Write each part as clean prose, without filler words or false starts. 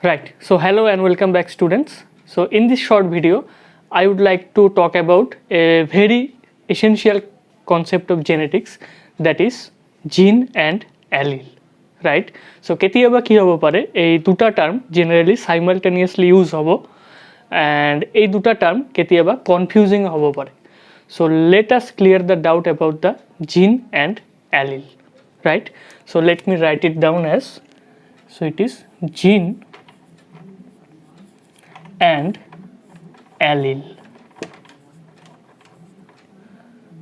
Right. So hello and welcome back, students. So in this short video, I would like to talk about a very essential concept of genetics, that is gene and allele. Right. So কেতিয়াবা কি হব পারে এই দুটা term generally simultaneously use হব and এই দুটা term কেতিয়াবা কনফিউজিং হব পারে. So let us clear the doubt about the gene and allele. Right. So let me write it down as, so it is gene and allele.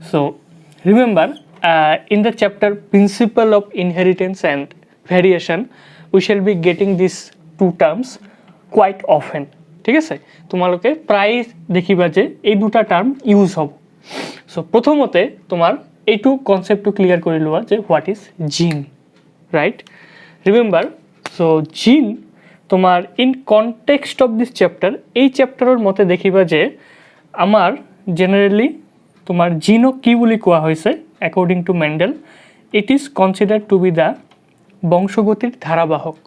So remember, in the chapter principle of inheritance and variation, we shall be getting these two terms quite often. ঠিক আছে, তোমালোকে প্রায় দেখিবা যে এই দুটা term use হব. So প্রথমতে তোমার এইটু কনসেপ্টটো ক্লিয়ার করে লোৱা যে হোয়াট ইজ জিন. রাইট, রিমেম্বার, সো জিন তোমার in context of this chapter, এই চ্যাপ্টারের মতে দেখিবা যে আমার জেনারেলি তোমার জিনও কি বুলি কোৱা হৈছে according to Mendel, it is considered to be the বংশগতির ধারাবাহক.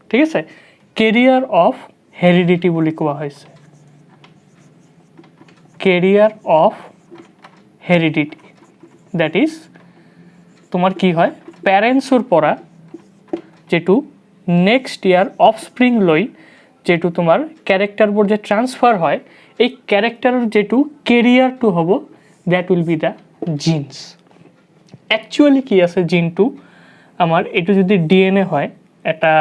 ঠিক আছে, কেরিয়ার অফ হেরিডিটি বুলি কোৱা হৈছে, carrier of heredity. That is তোমার কি হয়, প্যারেন্টসৰ পৰা যেটো নেক্সট ইয়ার অফস্প্রিং লৈ যেটো তোমার ক্যারেক্টারবোৰ যে ট্রান্সফার হয়, এই ক্যারেক্টারের যেটো কেরিয়ারটো হ'ব, that will be the genes. Actually কি আছে জিনটো আমার, এটো যদি ডিএনএ হয়, এটা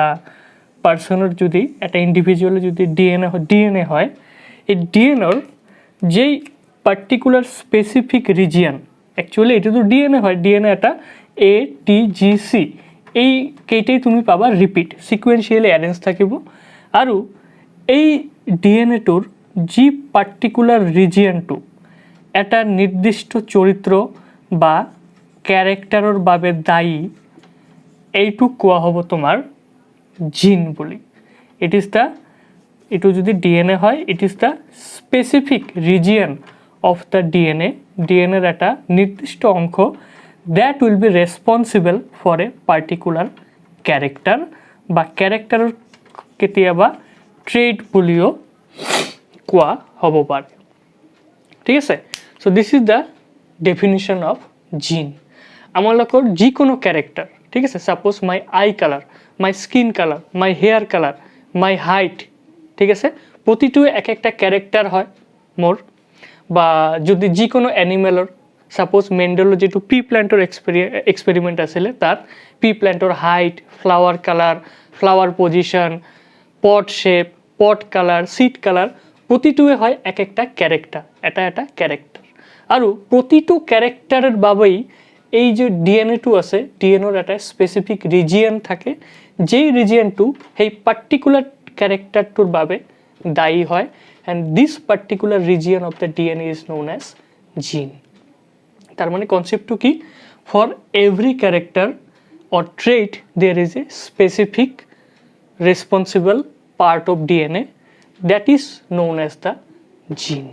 পার্সনের যদি একটা ইন্ডিভিজুয়ালের যদি ডিএনএ হয়, এই ডিএনএর যেই পার্টিকুলার স্পেসিফিক রিজিয়ন, অ্যাকচুয়ালি এটা তো ডিএনএ হয়, ডিএনএ এটা ATGC, এই কেইটাই তুমি পাবা রিপিট সিকুয়েন্সিয়ালি অ্যারেঞ্জ থাকিব. আৰু এই ডিএনএটোৰ যি পার্টিকুলার রিজিয়নটো এটা নির্দিষ্ট চরিত্র বা ক্যারেক্টারের বাবে দায়ী, এইটো কোৱা হ'ব তোমাৰ জিন বুলি. ইট ইজ দ্য, এইটো যদি ডিএনএ হয়, it is the specific region of the ডিএনএর একটা নির্দিষ্ট অংশ, that will be responsible for a particular character বা ক্যারেক্টারের কেতিয়াবা ট্রেড বুলিও কোৱা হ'ব পাৰে. ঠিক আছে, so this is the definition of gene. আমালোকৰ যিকোনো ক্যারেক্টার, ঠিক আছে, suppose my eye colour, my skin colour, my hair colour, my height, ঠিক আছে, প্রতিটোৱে এক একটা ক্যারেক্টার হয় মোর. বা যদি যিকোনো এনিমেলৰ, সাপোজ মেন্ডেলৰ যেটো পি প্ল্যান্টৰ এক্সপেরিমেন্ট আছিলে, তাত পি প্ল্যান্টৰ height, flower colour, flower position, pod shape, pod colour, seed colour, প্রতিটোৱে হয় এক একটা ক্যারেক্টার, এটা এটা ক্যারেক্টার. আৰু প্রতিটো ক্যারেক্টারের বাবেই এই যে ডিএনএটো আছে, ডিএনএর একটা স্পেসিফিক রিজিয়ন থাকে, যেই রিজিয়নটো সেই পার্টিকুলার ক্যারেক্টারটোর বাবে দায়ী হয়, and this particular region of the DNA is known as gene. তার মানে কনসেপ্টটো কি, for every character or trait there is a specific responsible part of DNA, that is known as the gene.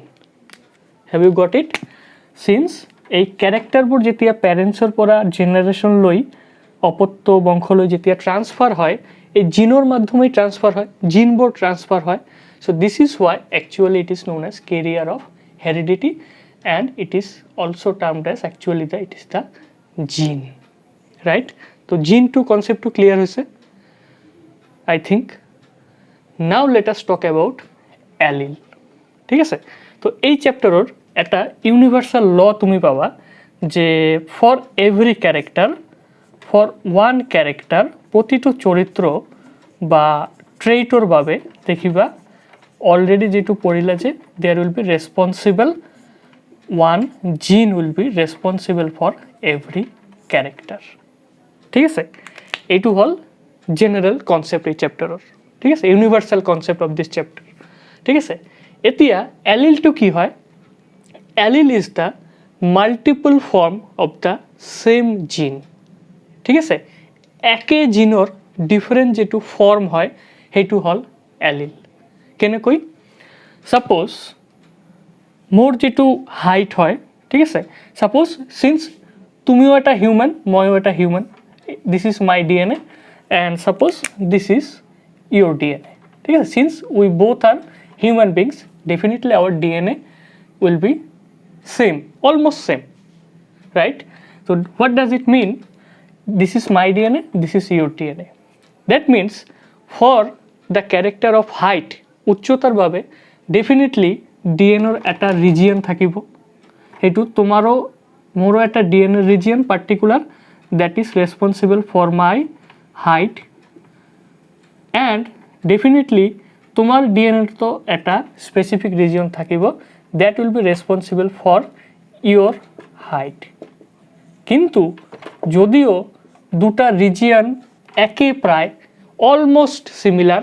Have you got it? Since এই ক্যারেক্টারবোৰ যেতিয়া পেৰেণ্টছৰ পৰা generation লৈ অপত্য বংশলৈ যেতিয়া ট্ৰান্সফাৰ হয়, এই জিনৰ মাধ্যমেই ট্ৰান্সফাৰ হয়, জিনবোৰ ট্ৰান্সফাৰ হয়. So this is why actually it is known as carrier of heredity, and it is also termed as actually it is the gene. Right? So gene to concept to clear hoise, I think. Now let us talk about allele. ঠিক আছে, তো এই চ্যাপ্টারের একটা universal ল তুমি পাবা যে for every character, for one character, প্রতিটো চরিত্র বা ট্রেইটর বাবে দেখিবা অলরেডি যেটু পড়িলা যে there will be responsible, one gene will be responsible for every character. ঠিক আছে, এইটু হল জেনারেল কনসেপ্ট এই চ্যাপ্টারের. ঠিক আছে, universal concept of this chapter. ঠিক আছে, এতিয়া অ্যালিলটো কি হয়? Allele is the multiple form of the same জিন. ঠিক আছে, একে জিনৰ ডিফারেন্ট যেটো ফর্ম হয় সেইটো হল অ্যালিল. কেনেকৈ? সাপোজ মোর যেটো হাইট হয়, ঠিক আছে, সাপোজ সিন্স তুমিও একটা হিউম্যান, ময়ও একটা human, this is my DNA, and suppose this is your DNA. ঠিক আছে, since we both are human beings, definitely our DNA will be same, almost same, right? So what does it mean? This is my DNA, this is your DNA. That means for the character of height, উচ্চতার ভাবে definitely ডিএনএর একটা region থাকিব, সেইটো তোমারও মোরও একটা DNA region particular that is responsible for my height, and definitely তোমার ডিএনএর তো একটা স্পেসিফিক রিজিয়ন থাকিব that will be responsible for your height. কিন্তু যদিও দুটা রিজিয়ন একে প্রায় অলমোস্ট সিমিলার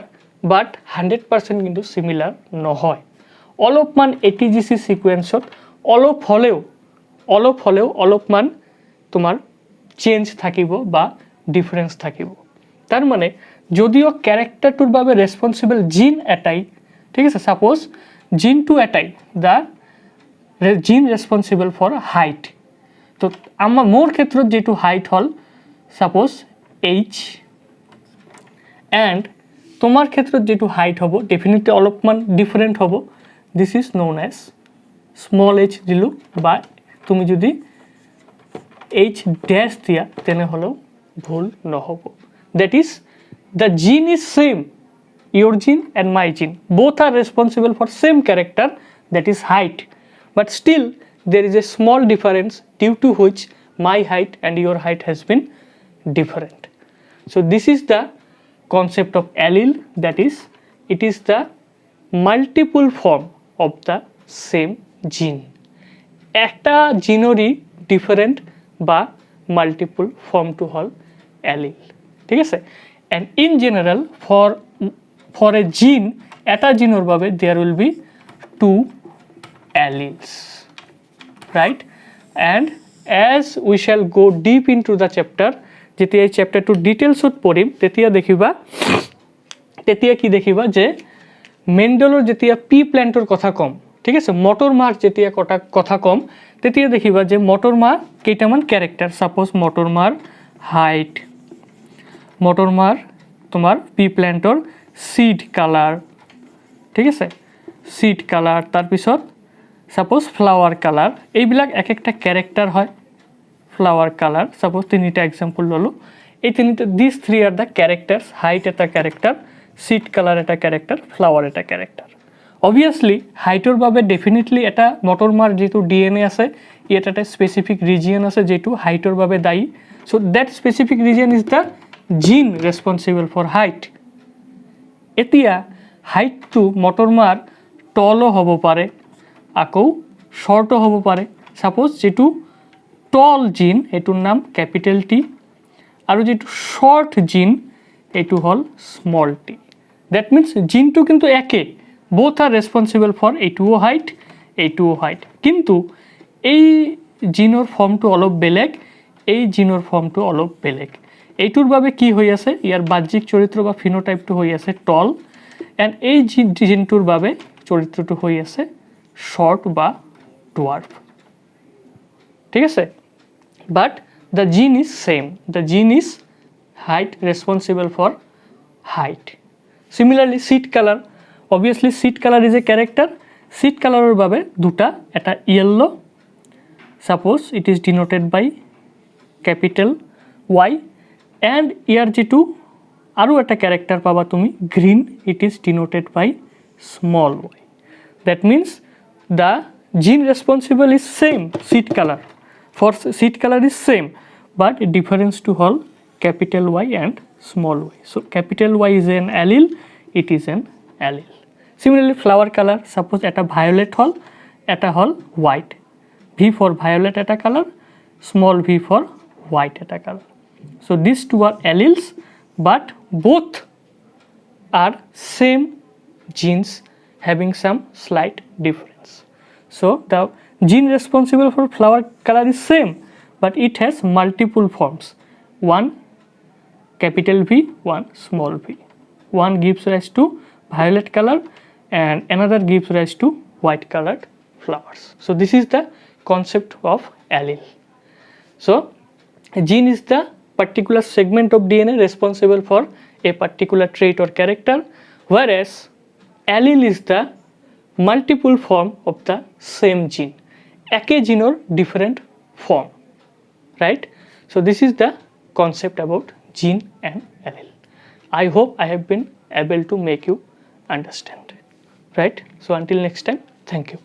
বাট 100% কিন্তু সিমিলাৰ নহয়, অলপমান এটিজিসি সিকুৱেন্সত অলপ হলেও অলপমান তোমাৰ চেঞ্জ থাকিব বা ডিফাৰেন্স থাকিব। তাৰ মানে যদিও ক্যারেক্টারটোৰ বাবে রেসপন্সিবল জিন এটাই, ঠিক আছে, সাপোজ জিনটো এটাই, the gene responsible for height, তো আমার মোর ক্ষেত্ৰত যেটো হাইট হল সাপোজ এইচ, অ্যান্ড তোমার ক্ষেত্ৰত যেটো হাইট হব ডেফিনেটলি অলপমান ডিফারেন্ট হব, this is known as small H দিলোঁ, বা তুমি যদি এইচ ড্যাশ দিয়া তেনেহলেও ভুল নহব। That is the gene is same, your gene and my gene both are responsible for same character, that is height, but still there is a small difference due to which my height and your height has been different. So this is the concept of allele, that is it is the multiple form of the same gene, একটা জিনেরই different বা multiple form two হল allele, ঠিক আছে। And in general for a gene, eta genor babe there will be 2 alleles, right? And as we shall go deep into the chapter, যেতিয়া এই chapter to details ত পঢ়িম তেতিয়া কি দেখিবা যে মেন্ডেলৰ যেতিয়া পি প্ল্যান্টৰ কথা কম, ঠিক আছে, মটৰ মাৰ যেতিয়া কথা কম তেতিয়া দেখিবা যে মটৰ মাৰ কেইটামান ক্যারেক্টার, সাপোজ মটৰ মাৰ হাইট, মটৰ মাৰ তোমার পি প্ল্যান্টৰ সিড কালার, ঠিক আছে, সিড কালার, তাৰপিছত সাপোজ ফ্লাওয়ার কালার, এইবিলাক এক একটা ক্যারেক্টার হয়। ফ্লাওয়ার কালার সাপোজ তিনিটা এক্সাম্পল ললো, এই তিনিটা this three are the characters, height এটা ক্যারেক্টার, সিড কালার এটা ক্যারেক্টার, ফ্লাওয়ার এটা ক্যারেক্টার। অবভিয়াসলি হাইটৰ বাবে ডেফিনেটলি এটা মটৰ মাৰ যেটো ডিএনএ আছে ইয়াত এটা স্পেসিফিক রিজিয়ন আছে যেটো হাইটৰ বাবে দায়ী, so that specific region is the gene responsible for height. এতিয়া হাইটটো মটৰ মাৰ টলো হ'ব পাৰে আকৌ শৰ্টো হ'ব পাৰে, সাপোজ যেটো টল জিন এটোৰ নাম ক্যাপিটেল টি আৰু যেটো শর্ট জিন এটো হল স্মল টি। দ্যাট মিন্স জিনটো কিন্তু একে, বোথ আর রেসপন্সিবল ফর এইটোও হাইট, কিন্তু এই জিনৰ ফর্মটো অলপ বেলেগ, এই জিনৰ ফর্মটো অলপ বেলেগ। এইটোৰ বাবে কি হৈ আছে, ইয়াৰ বাহ্যিক চৰিত্ৰ বা ফিনোটাইপটো হৈ আছে টল, এণ্ড এই জিনটোৰ বাবে চৰিত্ৰটো হৈ আছে শর্ট বা ডুৱাৰ্ফ, ঠিক আছে। But the gene is same, the gene is height responsible for height. Similarly seed colour, obviously seed colour is a character, seed কালারের বাবে দুটা, এটা yellow, suppose it is denoted by capital Y, and ইয়ার যেটো আৰু এটা character পাবা তুমি green, it is denoted by small Y. That means the gene responsible is same, seed colour for seed colour is same, but difference two হল capital Y and small Y. So capital Y is an allele, it is an allele. Similarly flower colour, suppose এটা violet হল, এটা হল white, V for violet এটা colour, small V for white এটা colour. So these two are alleles, but both are same genes having some slight difference. So the gene responsible for flower color is same, but it has multiple forms. One capital V, one small v. One gives rise to violet color and another gives rise to white colored flowers. So this is the concept of allele. So a gene is the particular segment of DNA responsible for a particular trait or character, whereas allele is the multiple form of the same gene, একই জিনের different form, right? So this is the concept about gene and allele. I hope I have been able to make you understand, right? So until next time, thank you.